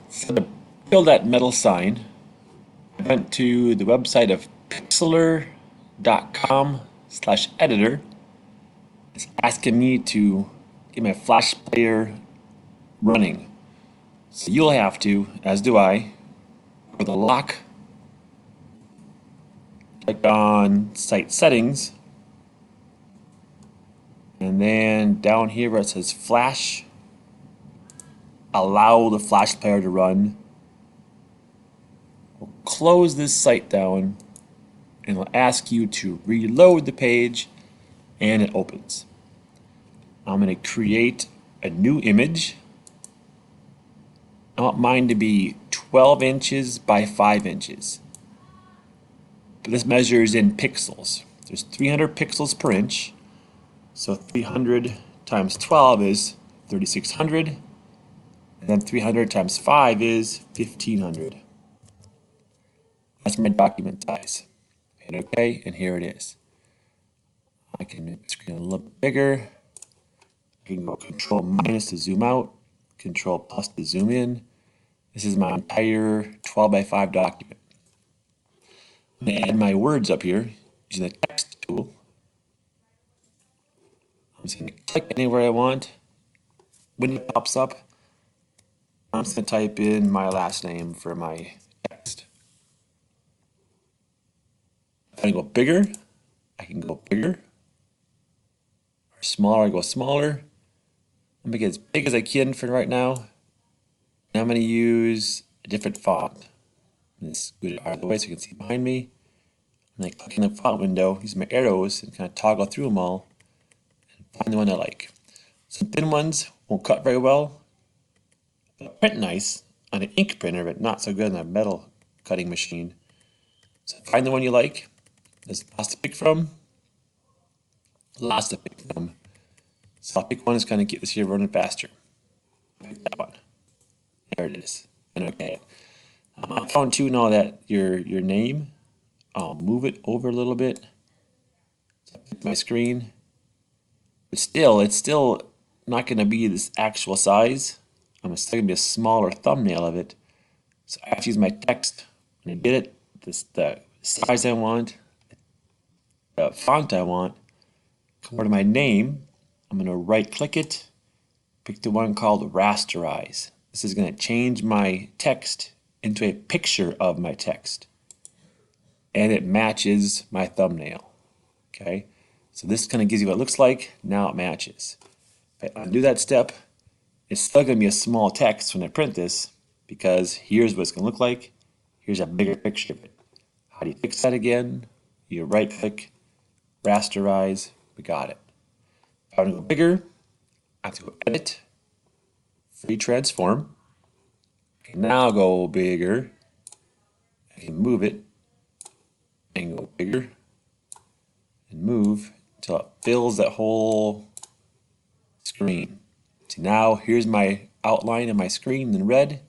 So to build that metal sign, I went to the website of pixlr.com/editor. It's asking me to get my Flash player running. So you'll have to, as do I, for the lock, click on site settings, and then down here where it says Flash, allow the Flash player to run. We'll close this site down and it'll ask you to reload the page, and it opens. I'm going to create a new image. I want mine to be 12 inches by 5 inches. But this measures in pixels. There's 300 pixels per inch. So 300 times 12 is 3600. And then 300 times 5 is 1500. That's my document size. Hit OK, and here it is. I can make the screen a little bit bigger. I can go Control minus to zoom out, Control plus to zoom in. This is my entire 12 by 5 document. I'm going to add my words up here using the text tool. I'm just going to click anywhere I want. When it pops up, I'm just going to type in my last name for my text. If I go bigger, I can go bigger. Or smaller, I go smaller. I'm going to get as big as I can for right now. And I'm going to use a different font. This good out of the way so you can see behind me. And I click in the font window, use my arrows, and kind of toggle through them all, and find the one I like. Some thin ones won't cut very well. They'll print nice on an ink printer, but not so good on a metal cutting machine. So find the one you like. There's lots to pick from. Lots to pick from. So I'll pick one that's going to get this here running faster. Pick that one. There it is. And okay. I found too now that your name, I'll move it over a little bit. So I pick my screen. But still, it's still not going to be this actual size. I'm still going to be a smaller thumbnail of it. So I have to use my text when I get it, the size I want, the font I want. Come over to my name. I'm going to right click it, pick the one called rasterize. This is going to change my text into a picture of my text. And it matches my thumbnail. Okay, so this kind of gives you what it looks like. Now it matches. If I undo that step, it's still going to be a small text when I print this, because here's what it's going to look like. Here's a bigger picture of it. How do you fix that again? You right click, rasterize, we got it. If I want to go bigger, I have to go edit, free transform. Okay, now I'll go bigger. I can move it and go bigger and move until it fills that whole screen. See, now here's my outline of my screen in red.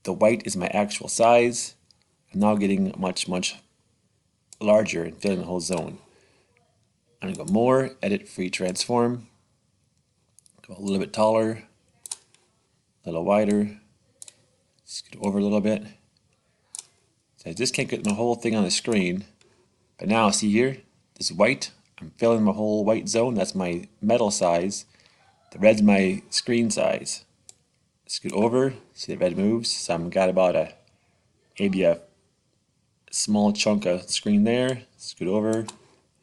The white is my actual size. I'm now getting much, much larger and filling the whole zone. I'm going to go more, edit, free transform. Go a little bit taller, a little wider. Scoot over a little bit. So I just can't get the whole thing on the screen. But now, see here, this white, I'm filling my whole white zone. That's my metal size. The red's my screen size. Scoot over, see the red moves. So I've got about maybe a small chunk of screen there. Scoot over,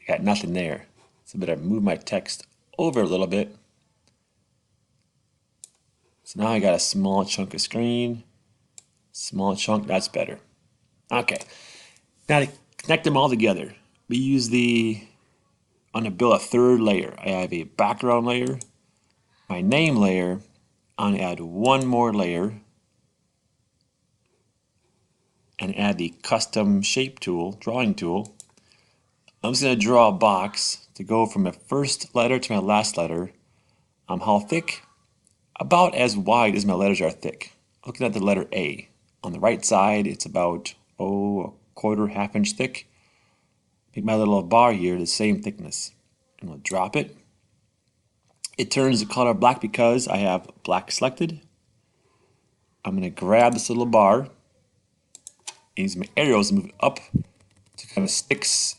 I got nothing there. So I better move my text over a little bit. So now I got a small chunk of screen. Small chunk, that's better. Okay, now to connect them all together, we use I'm going to build a third layer. I have a background layer, my name layer. I'm going to add one more layer and add the custom shape tool, drawing tool. I'm just going to draw a box to go from my first letter to my last letter. How thick? About as wide as my letters are thick. Looking at the letter A. On the right side, it's about, a quarter, half-inch thick. Make my little bar here the same thickness. I'm going to drop it. It turns the color black because I have black selected. I'm going to grab this little bar, use my arrows to move it up to kind of sinks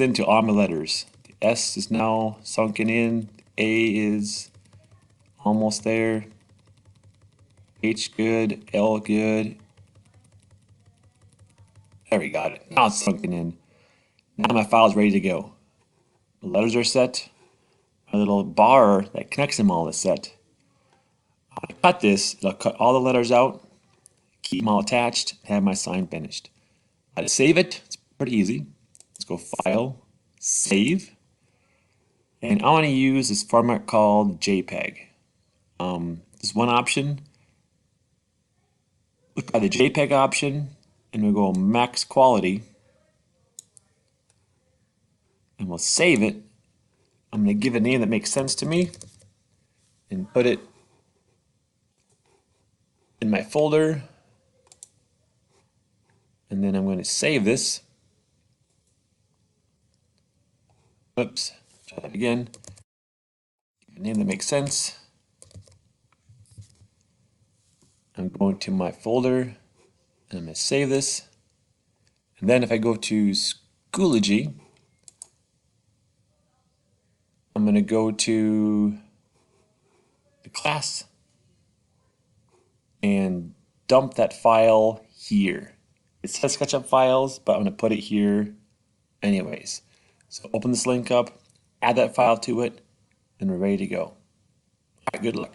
into all my letters. The S is now sunken in, A is almost there, H good, L good. There we got it. Now it's sunken in. Now my file is ready to go. The letters are set. My little bar that connects them all is set. I cut this, it'll cut all the letters out, keep them all attached, have my sign finished. How to save it? It's pretty easy. Let's go File, Save, and I want to use this format called JPEG. There's one option. Look at the JPEG option, and we'll go Max Quality, and we'll save it. I'm going to give a name that makes sense to me, and put it in my folder. And then I'm going to save this. Oops, try that again. A name that makes sense. I'm going to my folder and I'm going to save this. And then if I go to Schoology, I'm going to go to the class and dump that file here. It says SketchUp files, but I'm going to put it here anyways. So open this link up, add that file to it, and we're ready to go. All right, good luck.